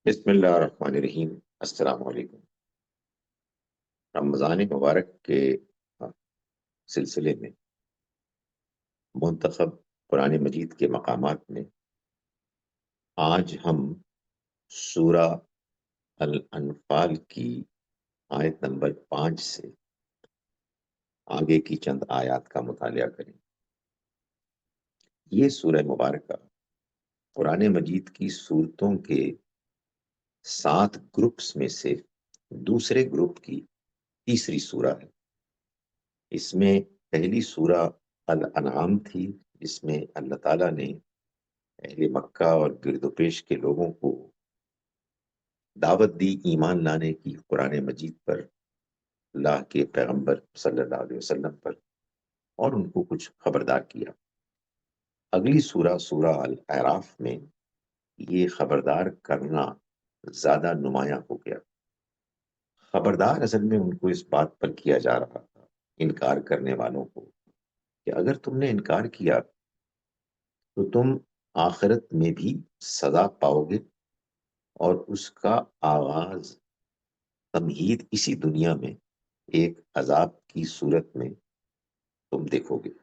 بسم اللہ الرحمن الرحیم۔ السلام علیکم۔ رمضان مبارک کے سلسلے میں منتخب قرآن مجید کے مقامات میں آج ہم سورہ الانفال کی آیت نمبر 5 سے آگے کی چند آیات کا مطالعہ کریں۔ یہ سورہ مبارکہ قرآن مجید کی سورتوں کے 7 گروپس میں سے دوسرے گروپ کی تیسری سورہ ہے۔ اس میں پہلی سورہ الانعام تھی، جس میں اللہ تعالیٰ نے اہل مکہ اور گرد و پیش کے لوگوں کو دعوت دی ایمان لانے کی قرآن مجید پر، اللہ کے پیغمبر صلی اللہ علیہ وسلم پر، اور ان کو کچھ خبردار کیا۔ اگلی سورہ سورہ الاعراف میں یہ خبردار کرنا زیادہ نمایاں ہو گیا۔ خبردار اصل میں ان کو اس بات پر کیا جا رہا تھا، انکار کرنے والوں کو، کہ اگر تم نے انکار کیا تو تم آخرت میں بھی سزا پاؤ گے، اور اس کا آغاز تمہید اسی دنیا میں ایک عذاب کی صورت میں تم دیکھو گے۔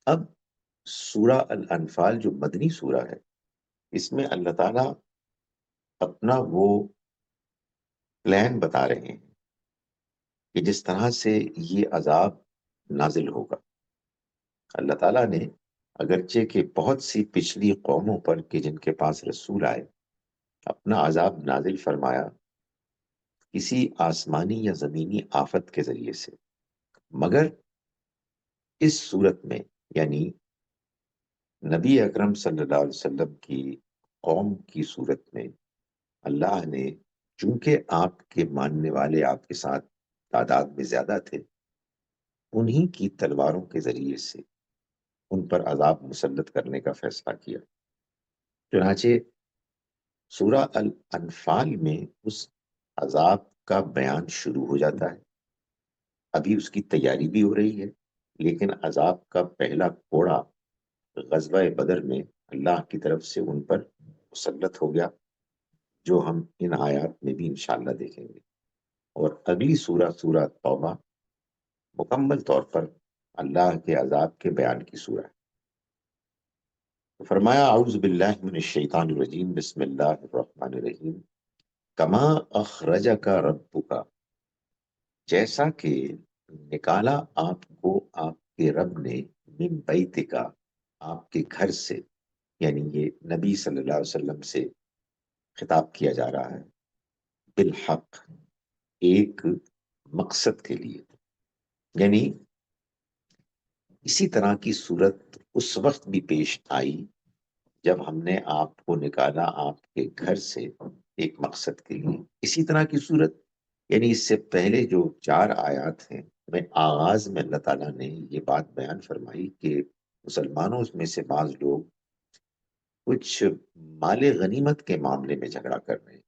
اب سورہ الانفال جو مدنی سورہ ہے، اس میں اللہ تعالیٰ اپنا وہ پلان بتا رہے ہیں کہ جس طرح سے یہ عذاب نازل ہوگا۔ اللہ تعالیٰ نے اگرچہ کہ بہت سی پچھلی قوموں پر کہ جن کے پاس رسول آئے اپنا عذاب نازل فرمایا کسی آسمانی یا زمینی آفت کے ذریعے سے، مگر اس صورت میں یعنی نبی اکرم صلی اللہ علیہ وسلم کی قوم کی صورت میں اللہ نے، چونکہ آپ کے ماننے والے آپ کے ساتھ تعداد میں زیادہ تھے، انہی کی تلواروں کے ذریعے سے ان پر عذاب مسلط کرنے کا فیصلہ کیا۔ چنانچہ سورہ الانفال میں اس عذاب کا بیان شروع ہو جاتا ہے۔ ابھی اس کی تیاری بھی ہو رہی ہے، لیکن عذاب کا پہلا کوڑا غزوہ بدر میں اللہ کی طرف سے ان پر مسلط ہو گیا، جو ہم ان آیات میں بھی انشاءاللہ دیکھیں گے۔ اور اگلی سورہ سورہ توبہ مکمل طور پر اللہ کے عذاب کے بیان کی سورہ ہے۔ فرمایا اعوذ باللہ من الشیطان الرجیم، بسم اللہ الرحمن الرحیم۔ کما اخرجک ربک، جیسا کہ نکالا آپ کو آپ کے رب نے، من بیتک، آپ کے گھر سے، یعنی یہ نبی صلی اللہ علیہ وسلم سے خطاب کیا جا رہا ہے، بالحق، ایک مقصد کے لیے، یعنی اسی طرح کی صورت اس وقت بھی پیش آئی جب ہم نے آپ کو نکالا آپ کے گھر سے ایک مقصد کے لیے۔ اسی طرح کی صورت یعنی اس سے پہلے جو 4 آیات ہیں میں آغاز میں اللہ تعالیٰ نے یہ بات بیان فرمائی کہ مسلمانوں میں سے بعض لوگ کچھ مال غنیمت کے معاملے میں جھگڑا کر رہے ہیں،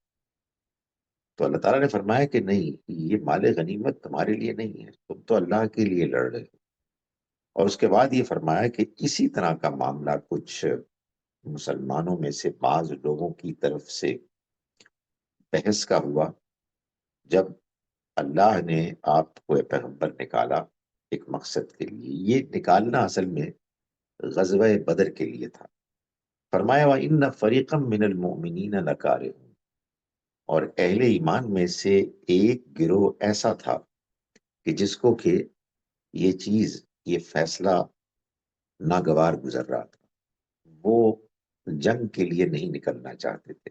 تو اللہ تعالیٰ نے فرمایا کہ نہیں، یہ مال غنیمت تمہارے لیے نہیں ہے، تم تو اللہ کے لیے لڑ رہے ہو۔ اور اس کے بعد یہ فرمایا کہ اسی طرح کا معاملہ کچھ مسلمانوں میں سے بعض لوگوں کی طرف سے بحث کا ہوا، جب اللہ نے آپ کو پیغمبر نکالا ایک مقصد کے لیے۔ یہ نکالنا اصل میں غزوہ بدر کے لیے تھا۔ فرمایا وَإِنَّ فَرِيقًا مِّنَ الْمُؤْمِنِينَ لَكَارِهُونَ، اور اہل ایمان میں سے ایک گروہ ایسا تھا کہ جس کو کہ یہ چیز، یہ فیصلہ ناگوار گزر رہا تھا، وہ جنگ کے لیے نہیں نکلنا چاہتے تھے۔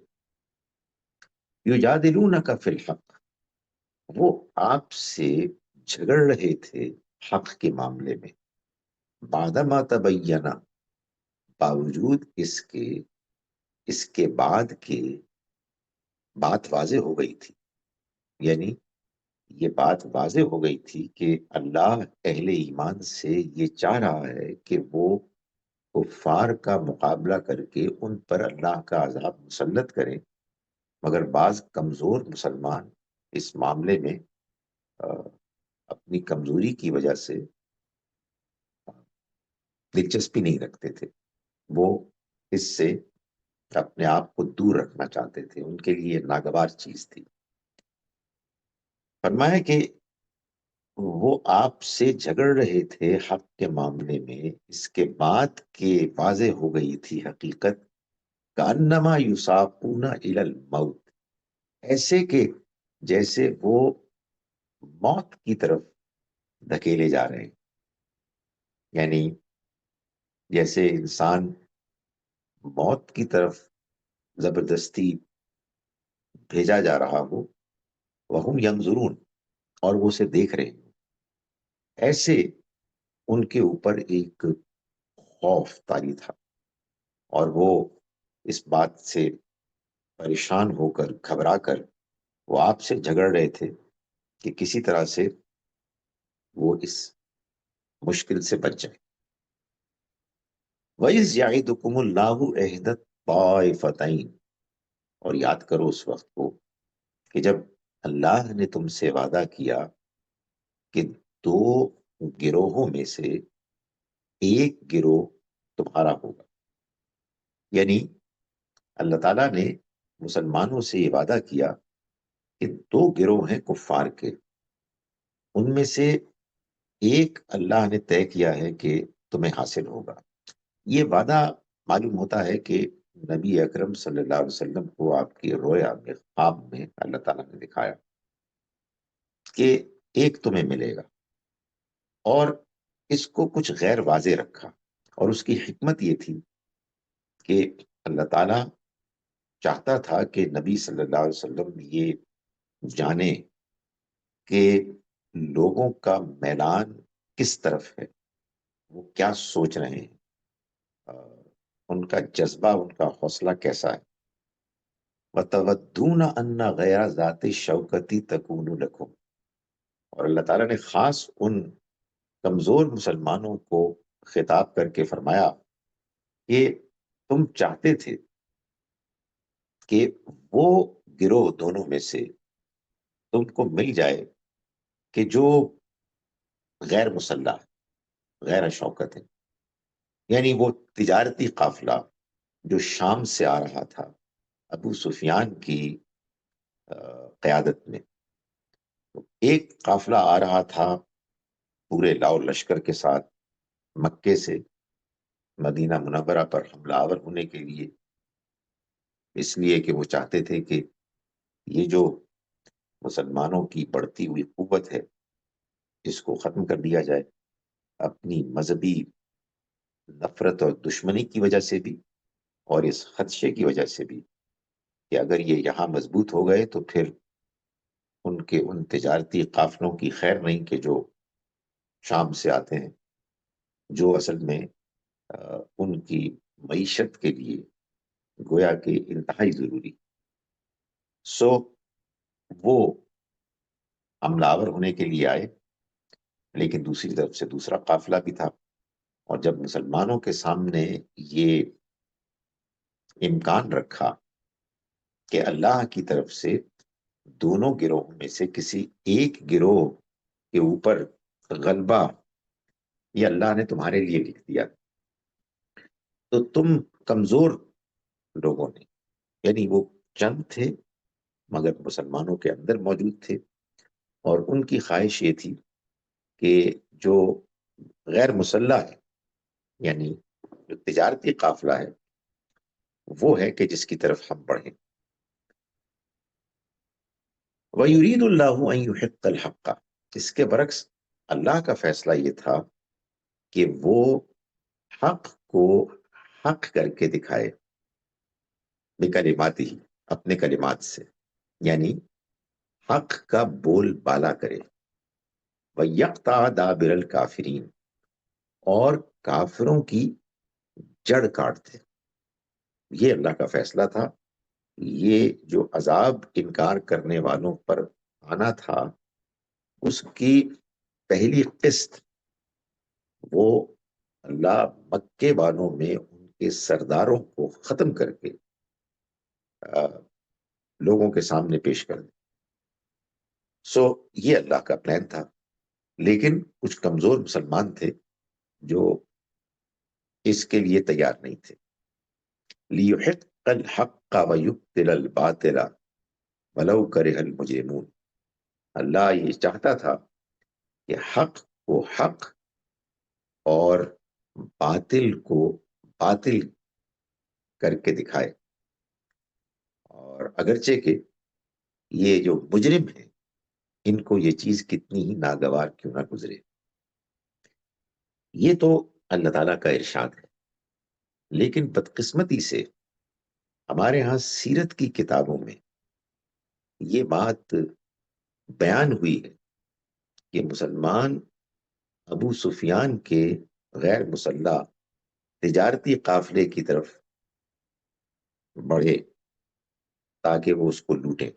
یجادلونک فی الحق، وہ آپ سے جھگڑ رہے تھے حق کے معاملے میں، بعدما تبینہ، باوجود اس کے بعد کے بات واضح ہو گئی تھی، یعنی یہ بات واضح ہو گئی تھی کہ اللہ اہل ایمان سے یہ چاہ رہا ہے کہ وہ کفار کا مقابلہ کر کے ان پر اللہ کا عذاب مسلط کرے، مگر بعض کمزور مسلمان اس معاملے میں اپنی کمزوری کی وجہ سے دلچسپی نہیں رکھتے تھے، وہ اس سے اپنے آپ کو دور رکھنا چاہتے تھے، ان کے لیے ناگوار چیز تھی۔ فرمایا کہ وہ آپ سے جھگڑ رہے تھے حق کے معاملے میں، اس کے بعد کہ واضح ہو گئی تھی حقیقت، کأنما یساقون الی الموت، ایسے کہ جیسے وہ موت کی طرف دھکیلے جا رہے ہیں، یعنی جیسے انسان موت کی طرف زبردستی بھیجا جا رہا ہو، وہم ینظرون، اور وہ اسے دیکھ رہے ہیں، ایسے ان کے اوپر ایک خوف طاری تھا، اور وہ اس بات سے پریشان ہو کر، گھبرا کر، وہ آپ سے جھگڑ رہے تھے کہ کسی طرح سے وہ اس مشکل سے بچ جائے۔ وَإِذْ يَعِدُكُمُ اللَّهُ إِحْدَى الطَّائِفَتَيْنِ، اور یاد کرو اس وقت کو کہ جب اللہ نے تم سے وعدہ کیا کہ دو گروہوں میں سے ایک گروہ تمہارا ہوگا، یعنی اللہ تعالیٰ نے مسلمانوں سے یہ وعدہ کیا کہ دو گروہ ہیں کفار کے، ان میں سے ایک اللہ نے طے کیا ہے کہ تمہیں حاصل ہوگا۔ یہ وعدہ معلوم ہوتا ہے کہ نبی اکرم صلی اللہ علیہ وسلم کو آپ کی رویا میں، خواب میں اللہ تعالیٰ نے دکھایا کہ ایک تمہیں ملے گا، اور اس کو کچھ غیر واضح رکھا، اور اس کی حکمت یہ تھی کہ اللہ تعالیٰ چاہتا تھا کہ نبی صلی اللہ علیہ وسلم یہ جانے کہ لوگوں کا میلان کس طرف ہے، وہ کیا سوچ رہے ہیں، ان کا جذبہ، ان کا حوصلہ کیسا ہے۔ وَتَوَدُّونَ أَنَّ غَيْرَ ذَاتِ الشَّوْكَةِ تَكُونُ لَكُمْ، اور اللہ تعالیٰ نے خاص ان کمزور مسلمانوں کو خطاب کر کے فرمایا کہ تم چاہتے تھے کہ وہ گروہ دونوں میں سے تم کو مل جائے کہ جو غیر مسلح، غیر شوکت ہے، یعنی وہ تجارتی قافلہ جو شام سے آ رہا تھا ابو سفیان کی قیادت میں، ایک قافلہ آ رہا تھا پورے لاؤ لشکر کے ساتھ مکے سے مدینہ منورہ پر حملہ آور ہونے کے لیے، اس لیے کہ وہ چاہتے تھے کہ یہ جو مسلمانوں کی بڑھتی ہوئی قوت ہے اس کو ختم کر دیا جائے، اپنی مذہبی نفرت اور دشمنی کی وجہ سے بھی، اور اس خدشے کی وجہ سے بھی کہ اگر یہ یہاں مضبوط ہو گئے تو پھر ان کے ان تجارتی قافلوں کی خیر نہیں کہ جو شام سے آتے ہیں، جو اصل میں ان کی معیشت کے لیے گویا کہ انتہائی ضروری۔ سو وہ حملہ آور ہونے کے لیے آئے، لیکن دوسری طرف سے دوسرا قافلہ بھی تھا، اور جب مسلمانوں کے سامنے یہ امکان رکھا کہ اللہ کی طرف سے دونوں گروہوں میں سے کسی ایک گروہ کے اوپر غلبہ یہ اللہ نے تمہارے لیے لکھ دیا، تو تم کمزور لوگوں نے، یعنی وہ چند تھے مگر مسلمانوں کے اندر موجود تھے، اور ان کی خواہش یہ تھی کہ جو غیر مسلح ہے، یعنی جو تجارتی قافلہ ہے، وہ ہے کہ جس کی طرف ہم بڑھیں۔ وَيُرِيدُ اللَّهُ أَن يُحِقَّ الْحَقَّ، اس کے برعکس اللہ کا فیصلہ یہ تھا کہ وہ حق کو حق کر کے دکھائے، بکلماتی، اپنے کلمات سے، یعنی حق کا بول بالا کرے، وَيَقْطَعَ دَابِرَ الْكَافِرِينَ، اور کافروں کی جڑ کاٹ دے۔ یہ اللہ کا فیصلہ تھا، یہ جو عذاب انکار کرنے والوں پر آنا تھا اس کی پہلی قسط وہ اللہ مکے والوں میں ان کے سرداروں کو ختم کر کے لوگوں کے سامنے پیش کر دے۔ سو یہ اللہ کا پلان تھا، لیکن کچھ کمزور مسلمان تھے جو اس کے لیے تیار نہیں تھے۔ الحق ویبطل الباطل ولو کرہ المجرمون۔ اللہ یہ چاہتا تھا کہ حق کو حق اور باطل کو باطل کر کے دکھائے، اور اگرچہ کہ یہ جو مجرم ہیں ان کو یہ چیز کتنی ہی ناگوار کیوں نہ گزرے۔ یہ تو اللہ تعالیٰ کا ارشاد ہے، لیکن بدقسمتی سے ہمارے ہاں سیرت کی کتابوں میں یہ بات بیان ہوئی ہے کہ مسلمان ابو سفیان کے غیر مسلح تجارتی قافلے کی طرف بڑھے تاکہ وہ اس کو لوٹیں،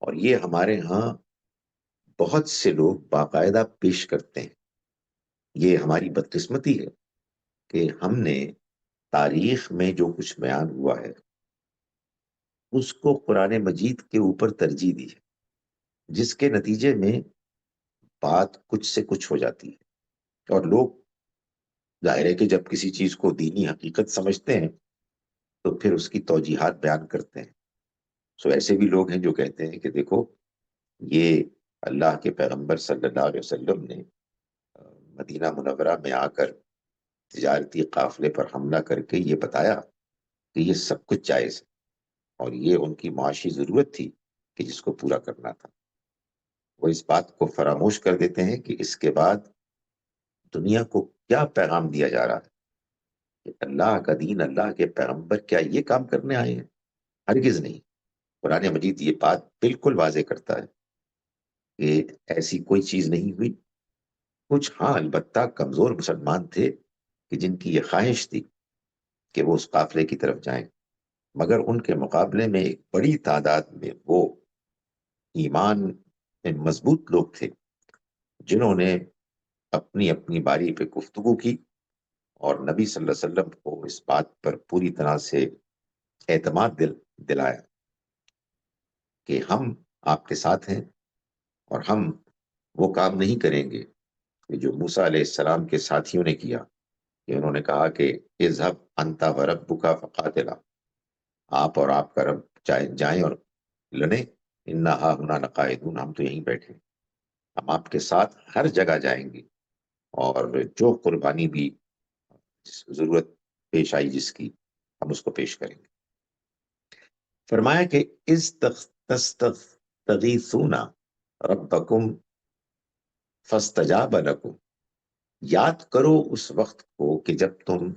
اور یہ ہمارے ہاں بہت سے لوگ باقاعدہ پیش کرتے ہیں۔ یہ ہماری بدقسمتی ہے کہ ہم نے تاریخ میں جو کچھ بیان ہوا ہے اس کو قرآن مجید کے اوپر ترجیح دی ہے، جس کے نتیجے میں بات کچھ سے کچھ ہو جاتی ہے، اور لوگ ظاہر ہے کہ جب کسی چیز کو دینی حقیقت سمجھتے ہیں تو پھر اس کی توجیحات بیان کرتے ہیں۔ سو ایسے بھی لوگ ہیں جو کہتے ہیں کہ دیکھو، یہ اللہ کے پیغمبر صلی اللہ علیہ وسلم نے مدینہ منورہ میں آ کر تجارتی قافلے پر حملہ کر کے یہ بتایا کہ یہ سب کچھ جائز ہے، اور یہ ان کی معاشی ضرورت تھی کہ جس کو پورا کرنا تھا۔ وہ اس بات کو فراموش کر دیتے ہیں کہ اس کے بعد دنیا کو کیا پیغام دیا جا رہا ہے کہ اللہ کا دین، اللہ کے پیغمبر کیا یہ کام کرنے آئے ہیں؟ ہرگز نہیں۔ قرآن مجید یہ بات بالکل واضح کرتا ہے کہ ایسی کوئی چیز نہیں ہوئی۔ کچھ ہاں البتہ کمزور مسلمان تھے کہ جن کی یہ خواہش تھی کہ وہ اس قافلے کی طرف جائیں، مگر ان کے مقابلے میں ایک بڑی تعداد میں وہ ایمان میں مضبوط لوگ تھے جنہوں نے اپنی اپنی باری پہ گفتگو کی اور نبی صلی اللہ علیہ وسلم کو اس بات پر پوری طرح سے اعتماد دلایا کہ ہم آپ کے ساتھ ہیں، اور ہم وہ کام نہیں کریں گے کہ جو موسیٰ علیہ السلام کے ساتھیوں نے کیا، کہ انہوں نے کہا کہ اذهب انت وربک فقاتلا، آپ اور آپ کا رب جائیں اور لڑیں، انا ہاہنا لقاعدون، ہم تو یہیں بیٹھے، ہم آپ کے ساتھ ہر جگہ جائیں گے، اور جو قربانی بھی ضرورت پیش آئی جس کی، ہم اس کو پیش کریں گے۔ فرمایا کہ اذ تستغیثون ربکم فاستجاب لکم، یاد کرو اس وقت کو کہ جب تم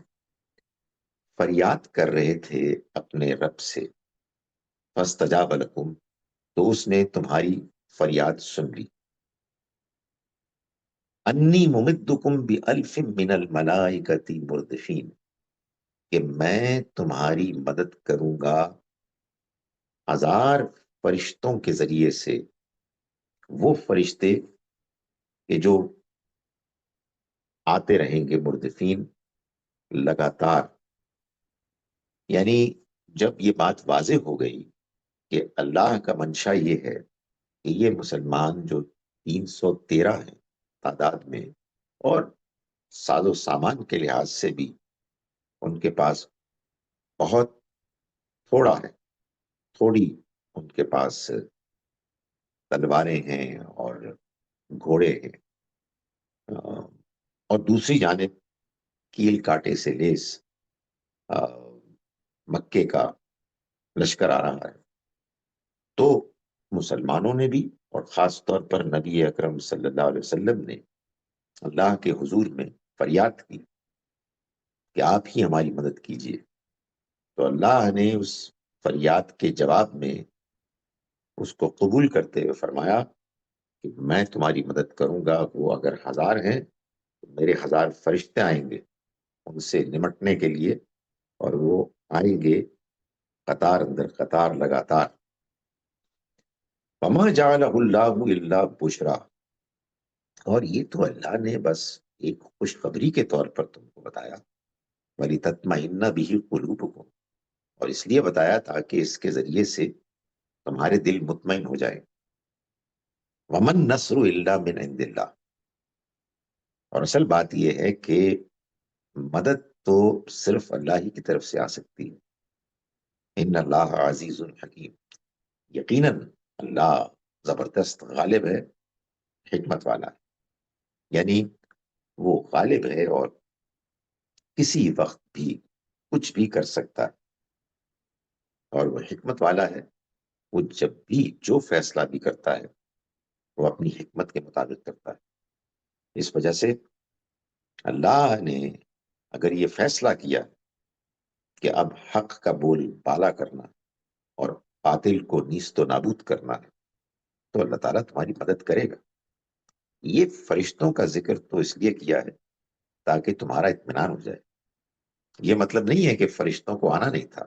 فریاد کر رہے تھے اپنے رب سے، فاستجاب لکم، تو اس نے تمہاری فریاد سن لی، انی ممدکم بألف من الملائکۃ مردفین، کہ میں تمہاری مدد کروں گا 1000 فرشتوں کے ذریعے سے، وہ فرشتے کہ جو آتے رہیں گے مردفین، لگاتار۔ یعنی جب یہ بات واضح ہو گئی کہ اللہ کا منشا یہ ہے کہ یہ مسلمان جو 313 ہیں تعداد میں، اور ساز و سامان کے لحاظ سے بھی ان کے پاس بہت تھوڑا ہے، تھوڑی ان کے پاس تلواریں ہیں اور گھوڑے ہیں، اور دوسری جانب کیل کاٹے سے لیس مکے کا لشکر آ رہا ہے، تو مسلمانوں نے بھی اور خاص طور پر نبی اکرم صلی اللہ علیہ وسلم نے اللہ کے حضور میں فریاد کی کہ آپ ہی ہماری مدد کیجیے، تو اللہ نے اس فریاد کے جواب میں اس کو قبول کرتے ہوئے فرمایا کہ میں تمہاری مدد کروں گا، وہ اگر 1000 ہیں تو میرے 1000 فرشتے آئیں گے ان سے نمٹنے کے لیے، اور وہ آئیں گے قطار اندر قطار لگاتار۔ وما جعلہ اللہ الا بشرا، اور یہ تو اللہ نے بس ایک خوشخبری کے طور پر تم کو بتایا، وَلِتَطْمَئِنَّ بِهِ قُلُوبُكُمْ، اور اس لیے بتایا تاکہ اس کے ذریعے سے تمہارے دل مطمئن ہو جائے۔ وَمَن نَّصْرُ إِلَّا مِنْ عِندِ اللَّهِ، اور اصل بات یہ ہے کہ مدد تو صرف اللہ ہی کی طرف سے آ سکتی ہے۔ ان اللہ عزیز حکیم، یقیناً اللہ زبردست غالب ہے، حکمت والا ہے، یعنی وہ غالب ہے اور کسی وقت بھی کچھ بھی کر سکتا ہے، اور وہ حکمت والا ہے، وہ جب بھی جو فیصلہ بھی کرتا ہے وہ اپنی حکمت کے مطابق کرتا ہے۔ اس وجہ سے اللہ نے اگر یہ فیصلہ کیا کہ اب حق کا بول بالا کرنا اور باطل کو نیست و نابود کرنا ہے، تو اللہ تعالیٰ تمہاری مدد کرے گا۔ یہ فرشتوں کا ذکر تو اس لیے کیا ہے تاکہ تمہارا اطمینان ہو جائے۔ یہ مطلب نہیں ہے کہ فرشتوں کو آنا نہیں تھا،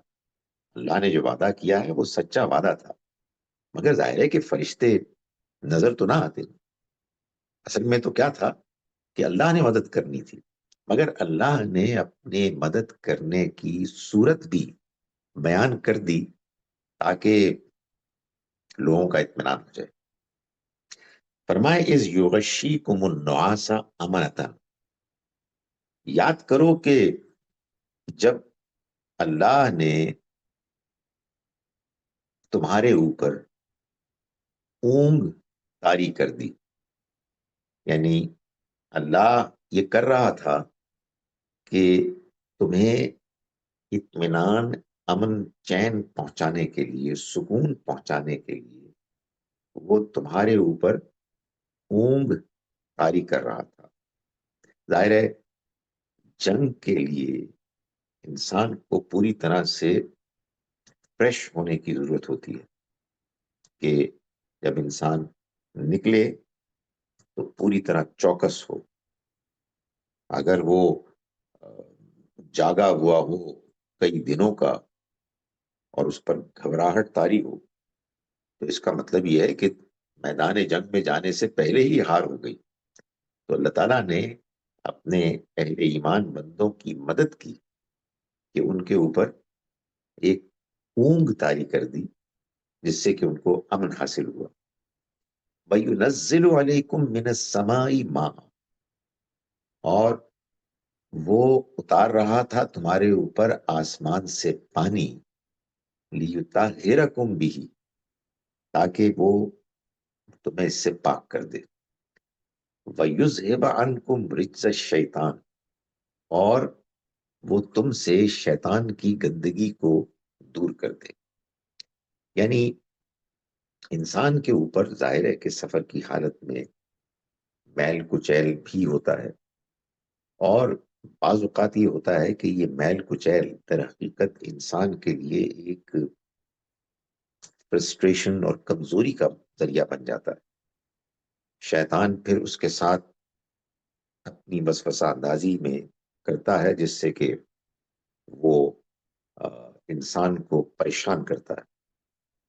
اللہ نے جو وعدہ کیا ہے وہ سچا وعدہ تھا، مگر ظاہر ہے کہ فرشتے نظر تو نہ آتے۔ اصل میں تو کیا تھا کہ اللہ نے مدد کرنی تھی، مگر اللہ نے اپنے مدد کرنے کی صورت بھی بیان کر دی تاکہ لوگوں کا اطمینان ہو جائے۔ فرمائے از یغشیکم النعاس امنتا، یاد کرو کہ جب اللہ نے تمہارے اوپر اونگ طاری کر دی، یعنی اللہ یہ کر رہا تھا کہ تمہیں اطمینان، امن، چین پہنچانے کے لیے، سکون پہنچانے کے لیے وہ تمہارے اوپر اونگ طاری کر رہا تھا۔ ظاہر ہے جنگ کے لیے انسان کو پوری طرح سے فریش ہونے کی ضرورت ہوتی ہے کہ جب انسان نکلے تو پوری طرح چوکس ہو۔ اگر وہ جاگا ہوا ہو کئی دنوں کا اور اس پر گھبراہٹ طاری ہو، تو اس کا مطلب یہ ہے کہ میدان جنگ میں جانے سے پہلے ہی ہار ہو گئی۔ تو اللہ تعالیٰ نے اپنے اہل ایمان بندوں کی مدد کی کہ ان کے اوپر ایک اونگ طاری کر دی جس سے کہ ان کو امن حاصل ہوا۔ وَيُنَزِّلُ عَلَيْكُم مِّنَ السَّمَاءِ مَاءً، اور وہ اتار رہا تھا تمہارے اوپر آسمان سے پانی، لِيُطَهِّرَكُم بِهِ، تاکہ وہ تمہیں اس سے پاک کر دے۔ وَيُذْهِبَ عَنْكُمْ رِجْزَ الشَّيْطَانِ، اور وہ تم سے شیطان کی گندگی کو دور کر دے۔ یعنی انسان کے اوپر ظاہر ہے کہ سفر کی حالت میں میل کچیل بھی ہوتا ہے، اور بعض اوقات یہ ہوتا ہے کہ یہ میل کچیل در حقیقت انسان کے لیے ایک فرسٹریشن اور کمزوری کا ذریعہ بن جاتا ہے۔ شیطان پھر اس کے ساتھ اپنی وسوسہ اندازی میں کرتا ہے جس سے کہ وہ انسان کو پریشان کرتا ہے۔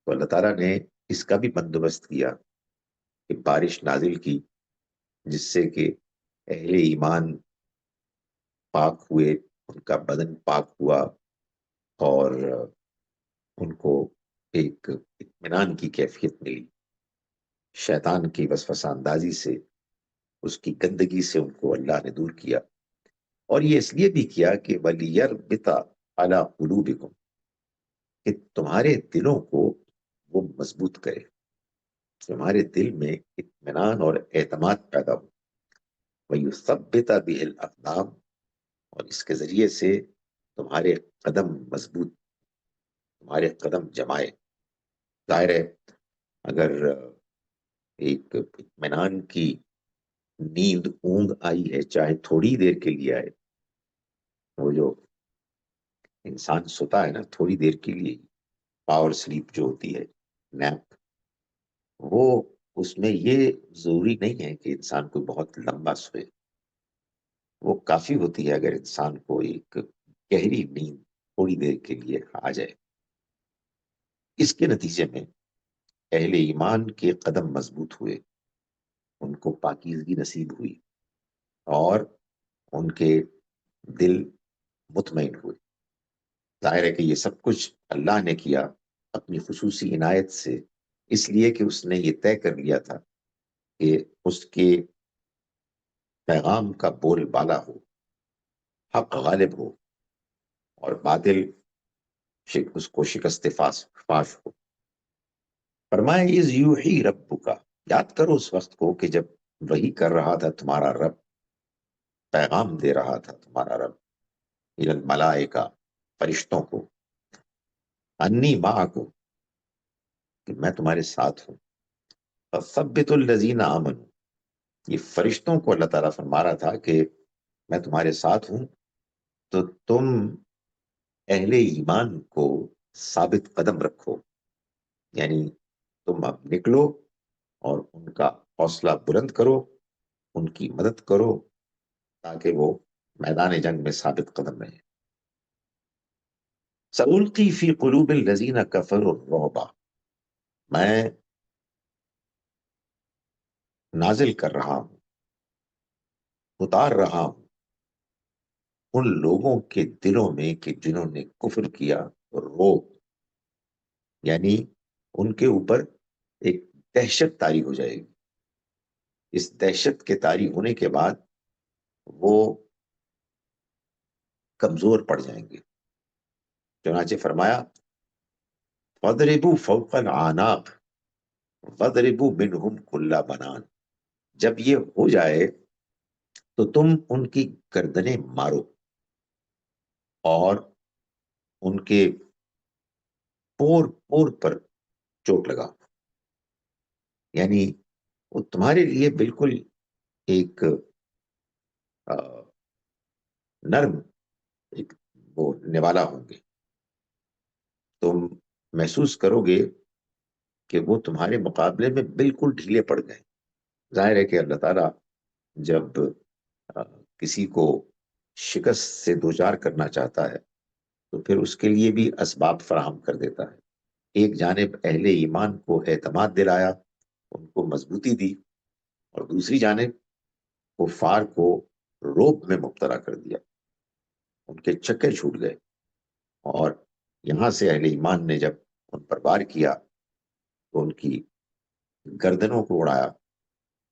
تو اللہ تعالیٰ نے اس کا بھی بندوبست کیا کہ بارش نازل کی جس سے کہ اہل ایمان پاک ہوئے، ان کا بدن پاک ہوا، اور ان کو ایک اطمینان کی کیفیت ملی۔ شیطان کی وسوسہ اندازی سے، اس کی گندگی سے ان کو اللہ نے دور کیا، اور یہ اس لیے بھی کیا کہ وَلِيَرْبِطَ عَلَىٰ قُلُوبِكُمْ، کہ تمہارے دلوں کو وہ مضبوط کرے، تمہارے دل میں اطمینان اور اعتماد پیدا ہو۔ وَيُثَبِّتَ بِهِ الْأَقْدَامَ، اور اس کے ذریعے سے تمہارے قدم مضبوط، تمہارے قدم جمائے۔ ظاہر ہے اگر ایک اطمینان کی نیند، اونگ آئی ہے، چاہے تھوڑی دیر کے لیے آئے، وہ جو انسان سوتا ہے نا تھوڑی دیر کے لیے، پاور سلیپ جو ہوتی ہے، نیپ، وہ اس میں یہ ضروری نہیں ہے کہ انسان کو بہت لمبا سوئے، وہ کافی ہوتی ہے اگر انسان کو ایک گہری نیند تھوڑی دیر کے لیے آ جائے۔ اس کے نتیجے میں اہل ایمان کے قدم مضبوط ہوئے، ان کو پاکیزگی نصیب ہوئی، اور ان کے دل مطمئن ہوئے۔ ظاہر ہے کہ یہ سب کچھ اللہ نے کیا اپنی خصوصی عنایت سے، اس لیے کہ اس نے یہ طے کر لیا تھا کہ اس کے پیغام کا بول بالا ہو، حق غالب ہو، اور باطل اس کو شکست فاش ہو۔ فرمایا اذ یوحی ربک، یاد کرو اس وقت کو کہ جب وہی کر رہا تھا تمہارا رب، پیغام دے رہا تھا تمہارا رب الی الملائکہ، فرشتوں کو، انی معکم، کہ میں تمہارے ساتھ ہوں، فثبتوا الذین آمنوا، یہ فرشتوں کو اللہ تعالیٰ فرما رہا تھا کہ میں تمہارے ساتھ ہوں، تو تم اہل ایمان کو ثابت قدم رکھو، یعنی تم اب نکلو اور ان کا حوصلہ بلند کرو، ان کی مدد کرو تاکہ وہ میدان جنگ میں ثابت قدم رہیں۔ سألقی فی قلوب الذین کفروا الرعب، میں نازل کر رہا ہوں، اتار رہا ہوں ان لوگوں کے دلوں میں کہ جنہوں نے کفر کیا، روب، یعنی ان کے اوپر ایک دہشت طاری ہو جائے گی، اس دہشت کے طاری ہونے کے بعد وہ کمزور پڑ جائیں گے۔ چنانچہ فرمایا وَاضْرِبُوا فَوْقَ الْأَعْنَاقِ وَاضْرِبُوا مِنْهُمْ كُلَّ بَنَانٍ، جب یہ ہو جائے تو تم ان کی گردنیں مارو اور ان کے پور پور پر چوٹ لگا، یعنی وہ تمہارے لیے بالکل ایک نرم ایک وہ نوالا ہوں گے، تم محسوس کرو گے کہ وہ تمہارے مقابلے میں بالکل ڈھیلے پڑ گئے۔ ظاہر ہے کہ اللہ تعالیٰ جب کسی کو شکست سے دوچار کرنا چاہتا ہے تو پھر اس کے لیے بھی اسباب فراہم کر دیتا ہے۔ ایک جانب اہل ایمان کو اعتماد دلایا، ان کو مضبوطی دی، اور دوسری جانب کفار کو روب میں مبتلا کر دیا، ان کے چکے چھوٹ گئے، اور یہاں سے اہل ایمان نے جب ان پر وار کیا تو ان کی گردنوں کو اڑایا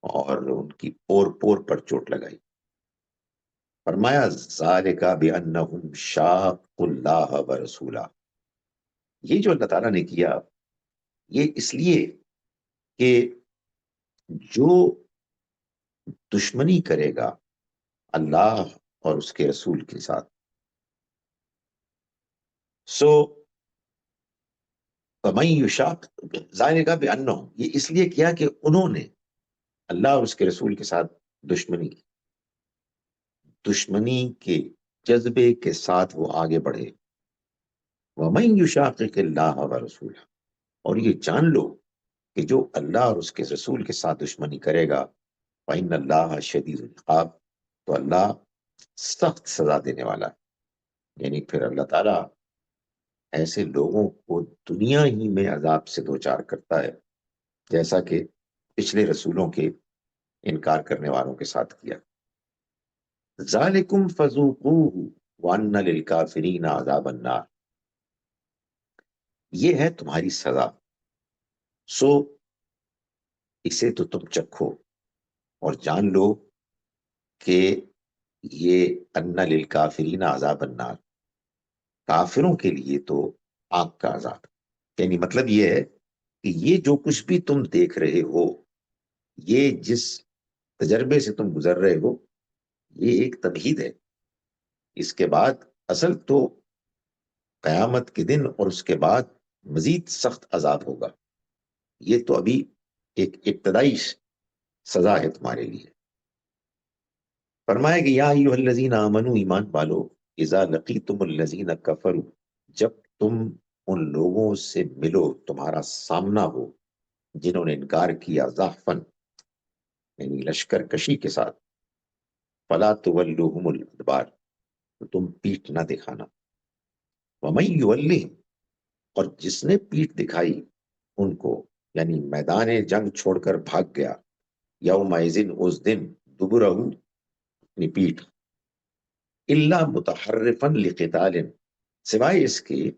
اور ان کی پور پور پر چوٹ لگائی۔ فرمایا ذالک بانہم شاقوا اللہ ورسولہ، یہ جو اللہ تعالیٰ نے کیا یہ اس لیے کہ جو دشمنی کرے گا اللہ اور اس کے رسول کے ساتھ، سو فمن یشاق ذالک بانہم، یہ اس لیے کیا کہ انہوں نے اللہ اور اس کے رسول کے ساتھ دشمنی کی، دشمنی کے جذبے کے ساتھ وہ آگے بڑھے۔ وَمَن يُشَاقِقِ اللَّهَ وَرَسُولَهُ، اور یہ جان لو کہ جو اللہ اور اس کے رسول کے ساتھ دشمنی کرے گا فَإِنَّ اللَّهَ شَدِيدُ الْعِقَابِ، تو اللہ سخت سزا دینے والا ہے، یعنی پھر اللہ تعالیٰ ایسے لوگوں کو دنیا ہی میں عذاب سے دوچار کرتا ہے، جیسا کہ پچھلے رسولوں کے انکار کرنے والوں کے ساتھ کیا۔ ذالکم فذوقوہ وان للکافرین عذاب النار، یہ ہے تمہاری سزا، سو اسے تو تم چکھو اور جان لو کہ یہ ان للکافرین عذاب النار، کافروں کے لیے تو آگ کا عذاب، یعنی مطلب یہ ہے کہ یہ جو کچھ بھی تم دیکھ رہے ہو، یہ جس تجربے سے تم گزر رہے ہو، یہ ایک تمہید ہے، اس کے بعد اصل تو قیامت کے دن اور اس کے بعد مزید سخت عذاب ہوگا، یہ تو ابھی ایک ابتدائی سزا ہے تمہارے لیے۔ فرمایا کہ یا ایھا الذین آمنوا، ایمان والو، اذا لقیتم الذین کفروا، جب تم ان لوگوں سے ملو، تمہارا سامنا ہو جنہوں نے انکار کیا، زحفاً یعنی لشکر کشی کے ساتھ، فلا تولوہم الادبار، تو تم پیٹھ نہ دکھانا، ومن یولہم، اور جس نے پیٹھ دکھائی ان کو، یعنی میدان جنگ چھوڑ کر بھاگ گیا، یومئذ، اس دن، دبرہ، اپنی پیٹھ، الا متحرفا لقتال، سوائے اس کے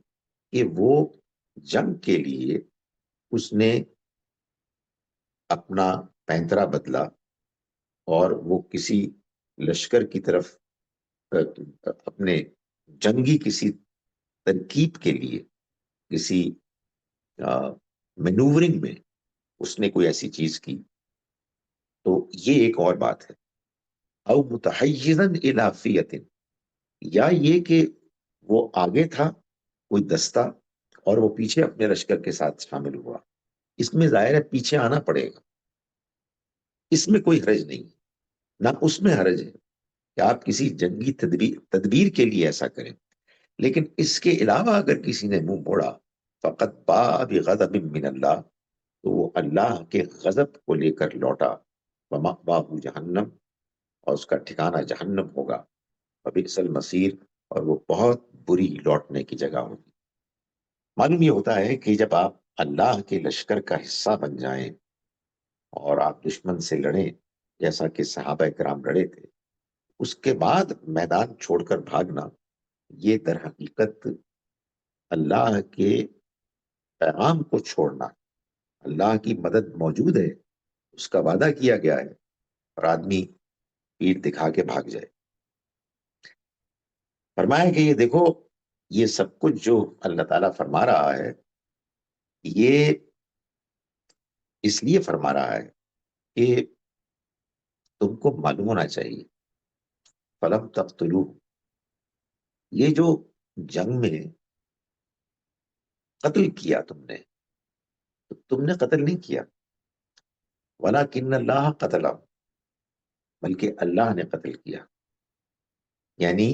کہ وہ جنگ کے لیے اس نے اپنا پینترا بدلا اور وہ کسی لشکر کی طرف اپنے جنگی کسی ترکیب کے لیے کسی مینوورنگ میں اس نے کوئی ایسی چیز کی تو یہ ایک اور بات ہے. او متحیزا الی فیۃ، یا یہ کہ وہ آگے تھا کوئی دستہ اور وہ پیچھے اپنے لشکر کے ساتھ شامل ہوا. اس میں ظاہر ہے پیچھے آنا پڑے گا، اس میں کوئی حرج نہیں، نہ اس میں حرج ہے کہ آپ کسی جنگی تدبیر کے لیے ایسا کریں. لیکن اس کے علاوہ اگر کسی نے منہ موڑا فقط باء بغضب من اللہ، تو وہ اللہ کے غضب کو لے کر لوٹا. ومأواہ جہنم، اور اس کا ٹھکانہ جہنم ہوگا. وبئس المصیر، اور وہ بہت بری لوٹنے کی جگہ ہوگی. معلوم یہ ہوتا ہے کہ جب آپ اللہ کے لشکر کا حصہ بن جائیں اور آپ دشمن سے لڑیں جیسا کہ صحابہ کرام لڑے تھے، اس کے بعد میدان چھوڑ کر بھاگنا، یہ در حقیقت اللہ کے پیغام کو چھوڑنا. اللہ کی مدد موجود ہے، اس کا وعدہ کیا گیا ہے، اور آدمی پیٹ دکھا کے بھاگ جائے. فرمایا کہ یہ دیکھو، یہ سب کچھ جو اللہ تعالیٰ فرما رہا ہے، یہ اس لیے فرما رہا ہے کہ تم کو معلوم ہونا چاہیے. فلم تقتلو، یہ جو جنگ میں قتل کیا تم نے، تو تم نے قتل نہیں کیا. ولکن اللہ قتل، بلکہ اللہ نے قتل کیا. یعنی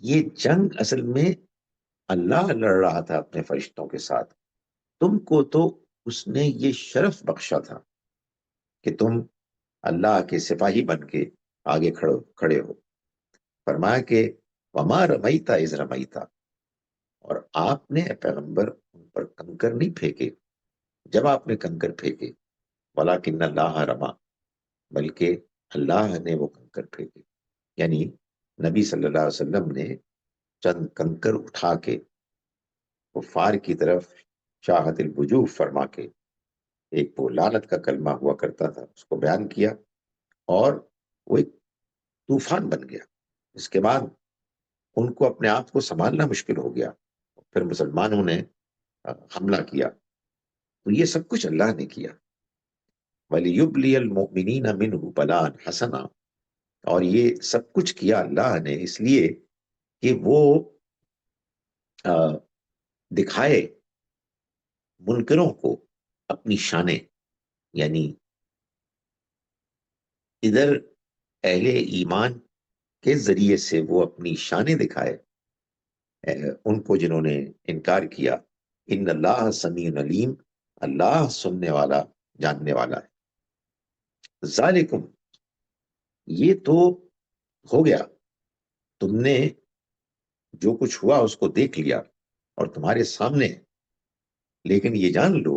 یہ جنگ اصل میں اللہ لڑ رہا تھا اپنے فرشتوں کے ساتھ. تم کو تو اس نے یہ شرف بخشا تھا کہ تم اللہ کے سپاہی بن کے آگے کھڑے ہو. فرمایا کہ وما رمیتا اذ رمیتا، اور آپ نے اے پیغمبر ان پر کنکر نہیں پھینکے جب آپ نے کنکر پھینکے. ولکن اللہ رما، بلکہ اللہ نے وہ کنکر پھینکے. یعنی نبی صلی اللہ علیہ وسلم نے چند کنکر اٹھا کے کفار کی طرف شاہد الوجوہ فرما کے، ایک وہ لعنت کا کلمہ ہوا کرتا تھا، اس کو بیان کیا، اور وہ ایک طوفان بن گیا. اس کے بعد ان کو اپنے آپ کو سنبھالنا مشکل ہو گیا. پھر مسلمانوں نے حملہ کیا. تو یہ سب کچھ اللہ نے کیا. وَلِيُبْلِيَ الْمُؤْمِنِينَ مِنْهُ بَلَاءً حَسَنًا، اور یہ سب کچھ کیا اللہ نے اس لیے کہ وہ دکھائے منکروں کو اپنی شانیں. یعنی ادھر اہل ایمان کے ذریعے سے وہ اپنی شانیں دکھائے ان کو جنہوں نے انکار کیا. ان اللہ سمیع علیم، اللہ سننے والا جاننے والا ہے. ذالکم، یہ تو ہو گیا، تم نے جو کچھ ہوا اس کو دیکھ لیا اور تمہارے سامنے ہے. لیکن یہ جان لو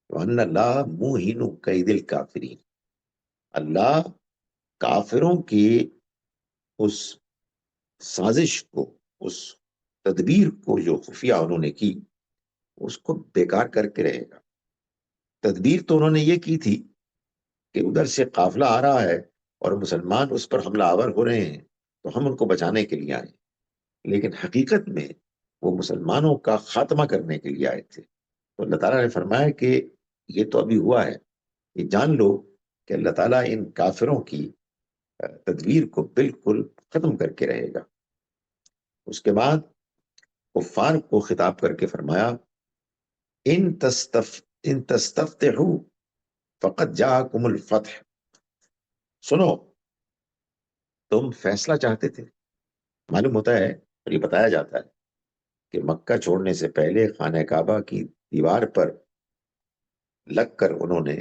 وَأَنَّ اللَّهَ مُوهِنُ كَيْدِ الْكَافِرِينَ، اللہ کافروں کی اس سازش کو، اس تدبیر کو جو خفیہ انہوں نے کی، اس کو بیکار کر کے رہے گا. تدبیر تو انہوں نے یہ کی تھی کہ ادھر سے قافلہ آ رہا ہے اور مسلمان اس پر حملہ آور ہو رہے ہیں، تو ہم ان کو بچانے کے لیے آئے. لیکن حقیقت میں وہ مسلمانوں کا خاتمہ کرنے کے لیے آئے تھے. تو اللہ تعالیٰ نے فرمایا کہ یہ تو ابھی ہوا ہے، یہ جان لو کہ اللہ تعالیٰ ان کافروں کی تدبیر کو بالکل ختم کر کے رہے گا. اس کے بعد کفار کو خطاب کر کے فرمایا ان تستفتحوا فقد جاءکم الفتح، سنو تم فیصلہ چاہتے تھے. معلوم ہوتا ہے اور یہ بتایا جاتا ہے کہ مکہ چھوڑنے سے پہلے خانہ کعبہ کی دیوار پر لگ کر انہوں نے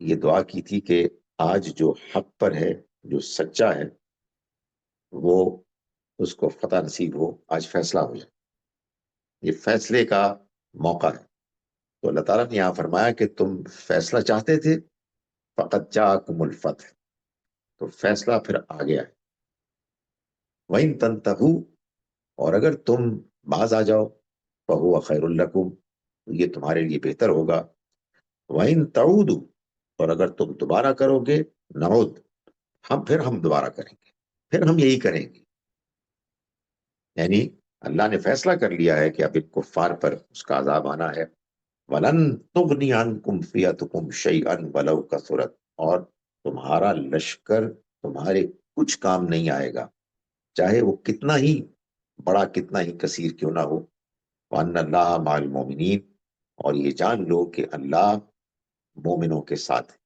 یہ دعا کی تھی کہ آج جو حق پر ہے، جو سچا ہے، وہ اس کو فتح نصیب ہو، آج فیصلہ ہو جائے. یہ فیصلے کا موقع ہے. تو اللہ تعالیٰ نے یہاں فرمایا کہ تم فیصلہ چاہتے تھے، فقط جاءکم الفتح، تو فیصلہ پھر آ گیا ہے. وَإِن تَنْتَهُوا، اور اگر تم باز آ جاؤ، فَهُوَ خَيْرٌ لَكُمْ، تو یہ تمہارے لیے بہتر ہوگا. وَإِن تَعُودُوا، اور اگر تم دوبارہ کرو گے، نعود، پھر ہم دوبارہ کریں گے، پھر ہم یہی کریں گے. یعنی اللہ نے فیصلہ کر لیا ہے کہ اب ان کفار پر اس کا عذاب آنا ہے۔ وَلَن تُغْنِيَ عَنْكُمْ فِئَتُكُمْ شَيْئًا وَلَوْ كَثُرَتْ، اور تمہارا لشکر تمہارے کچھ کام نہیں آئے گا، چاہے وہ کتنا ہی بڑا، کتنا ہی کثیر کیوں نہ ہو۔ وَأَنَّ اللَّهَ مَعَ الْمُؤْمِنِينَ، اور یہ جان لو کہ اللہ مومنوں کے ساتھ ہے۔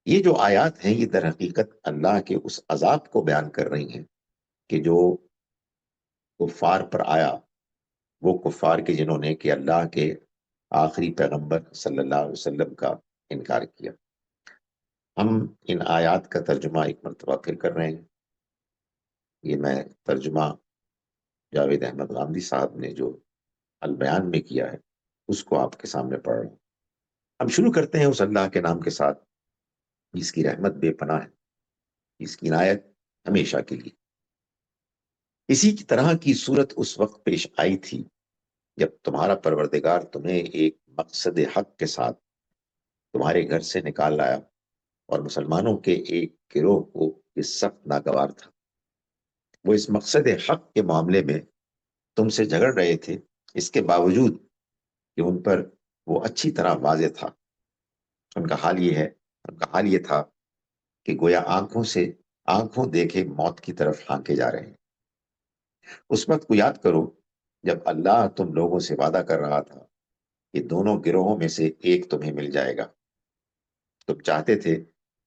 یہ جو آیات ہیں یہ در حقیقت اللہ کے اس عذاب کو بیان کر رہی ہیں کہ جو کفار پر آیا، وہ کفار کے جنہوں نے کہ اللہ کے آخری پیغمبر صلی اللہ علیہ وسلم کا انکار کیا۔ ہم ان آیات کا ترجمہ ایک مرتبہ پھر کر رہے ہیں۔ یہ میں ترجمہ جاوید احمد غامدی صاحب نے جو البیان میں کیا ہے اس کو آپ کے سامنے پڑھ رہا ہوں۔ ہم شروع کرتے ہیں اس اللہ کے نام کے ساتھ جس کی رحمت بے پناہ ہے، جس کی عنایت ہمیشہ کے لیے۔ اسی کی طرح کی صورت اس وقت پیش آئی تھی جب تمہارا پروردگار تمہیں ایک مقصد حق کے ساتھ تمہارے گھر سے نکال لایا، اور مسلمانوں کے ایک گروہ کو یہ سخت ناگوار تھا۔ وہ اس مقصد حق کے معاملے میں تم سے جھگڑ رہے تھے، اس کے باوجود کہ ان پر وہ اچھی طرح واضح تھا۔ ان کا حال یہ تھا کہ گویا آنکھوں دیکھے موت کی طرف ہانکے جا رہے ہیں۔ اس وقت کو یاد کرو جب اللہ تم لوگوں سے وعدہ کر رہا تھا کہ دونوں گروہوں میں سے ایک تمہیں مل جائے گا۔ تم چاہتے تھے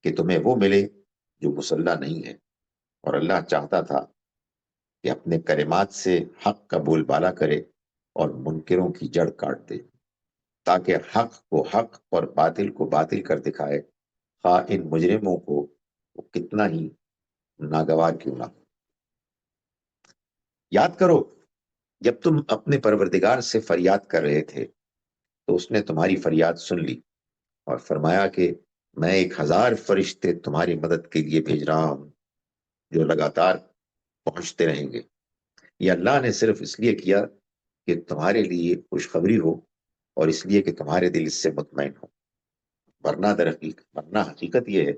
کہ تمہیں وہ ملے جو مسلح نہیں ہے، اور اللہ چاہتا تھا کہ اپنے کلمات سے حق کا بول بالا کرے اور منکروں کی جڑ کاٹ دے، تاکہ حق کو حق اور باطل کو باطل کر دکھائے، خواہ ان مجرموں کو وہ کتنا ہی ناگوار کیوں نہ ہو۔ یاد کرو جب تم اپنے پروردگار سے فریاد کر رہے تھے تو اس نے تمہاری فریاد سن لی اور فرمایا کہ میں 1000 فرشتے تمہاری مدد کے لیے بھیج رہا ہوں جو لگاتار پہنچتے رہیں گے۔ یہ اللہ نے صرف اس لیے کیا کہ تمہارے لیے خوشخبری ہو اور اس لیے کہ تمہارے دل اس سے مطمئن ہو، ورنہ حقیقت یہ ہے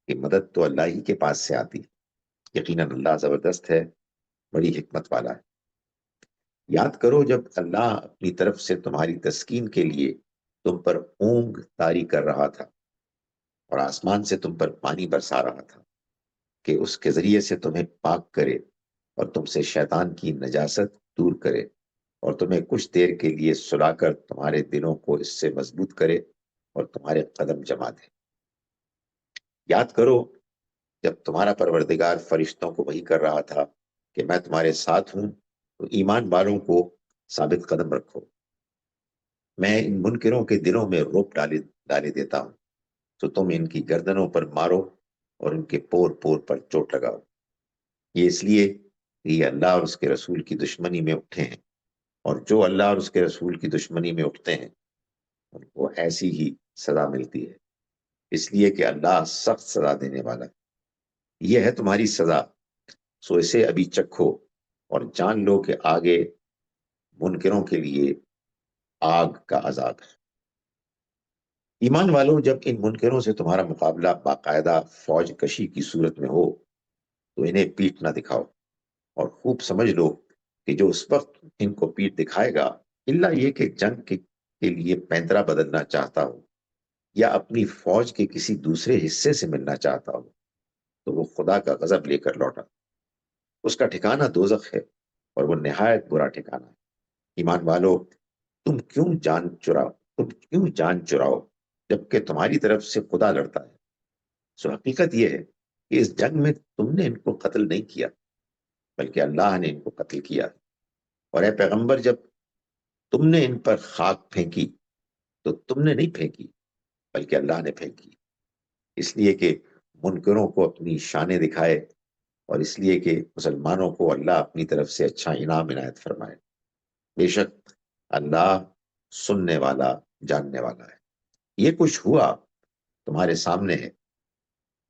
کہ مدد تو اللہ ہی کے پاس سے آتی ہے۔ یقیناً اللہ زبردست ہے، بڑی حکمت والا ہے۔ یاد کرو جب اللہ اپنی طرف سے تمہاری تسکین کے لیے تم پر اونگ طاری کر رہا تھا اور آسمان سے تم پر پانی برسا رہا تھا کہ اس کے ذریعے سے تمہیں پاک کرے اور تم سے شیطان کی نجاست دور کرے اور تمہیں کچھ دیر کے لیے سلا کر تمہارے دلوں کو اس سے مضبوط کرے اور تمہارے قدم جما دے۔ یاد کرو جب تمہارا پروردگار فرشتوں کو وحی کر رہا تھا کہ میں تمہارے ساتھ ہوں، تو ایمان والوں کو ثابت قدم رکھو، میں ان منکروں کے دلوں میں رعب ڈالے دیتا ہوں، تو تم ان کی گردنوں پر مارو اور ان کے پور پور پر چوٹ لگاؤ۔ یہ اس لیے کہ یہ اللہ اور اس کے رسول کی دشمنی میں اٹھے ہیں، اور جو اللہ اور اس کے رسول کی دشمنی میں اٹھتے ہیں ان کو ایسی ہی سزا ملتی ہے، اس لیے کہ اللہ سخت سزا دینے والا ہے۔ یہ ہے تمہاری سزا، سو اسے ابھی چکھو اور جان لو کہ آگے منکروں کے لیے آگ کا عذاب ہے۔ ایمان والوں، جب ان منکروں سے تمہارا مقابلہ باقاعدہ فوج کشی کی صورت میں ہو تو انہیں پیٹ نہ دکھاؤ، اور خوب سمجھ لو کہ جو اس وقت ان کو پیٹ دکھائے گا، الا یہ کہ جنگ کے لیے پینترا بدلنا چاہتا ہو یا اپنی فوج کے کسی دوسرے حصے سے ملنا چاہتا ہو، تو وہ خدا کا غضب لے کر لوٹا۔ اس کا ٹھکانہ دوزخ ہے اور وہ نہایت برا ٹھکانہ ہے۔ ایمان والو، تم کیوں جان چراؤ جبکہ تمہاری طرف سے خدا لڑتا ہے؟ سو حقیقت یہ ہے کہ اس جنگ میں تم نے ان کو قتل نہیں کیا بلکہ اللہ نے ان کو قتل کیا۔ اور اے پیغمبر، جب تم نے ان پر خاک پھینکی تو تم نے نہیں پھینکی بلکہ اللہ نے پھینکی، اس لیے کہ منکروں کو اپنی شانیں دکھائے اور اس لیے کہ مسلمانوں کو اللہ اپنی طرف سے اچھا انعام عنایت فرمائے۔ بے شک اللہ سننے والا، جاننے والا ہے۔ یہ کچھ ہوا تمہارے سامنے ہے،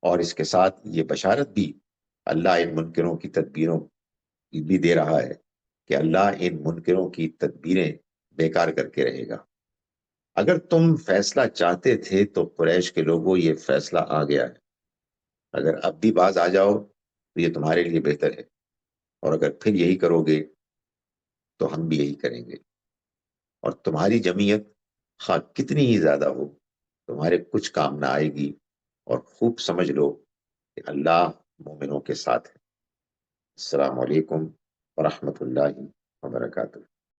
اور اس کے ساتھ یہ بشارت بھی اللہ ان منکروں کی تدبیروں بھی دے رہا ہے کہ اللہ ان منکروں کی تدبیریں بیکار کر کے رہے گا۔ اگر تم فیصلہ چاہتے تھے تو قریش کے لوگوں یہ فیصلہ آ گیا ہے، اگر اب بھی باز آ جاؤ تو یہ تمہارے لیے بہتر ہے۔ اور اگر پھر یہی کرو گے تو ہم بھی یہی کریں گے، اور تمہاری جمعیت خواہ کتنی ہی زیادہ ہو تمہارے کچھ کام نہ آئے گی، اور خوب سمجھ لو کہ اللہ مومنوں کے ساتھ ہے۔ السلام علیکم ورحمۃ اللہ وبرکاتہ۔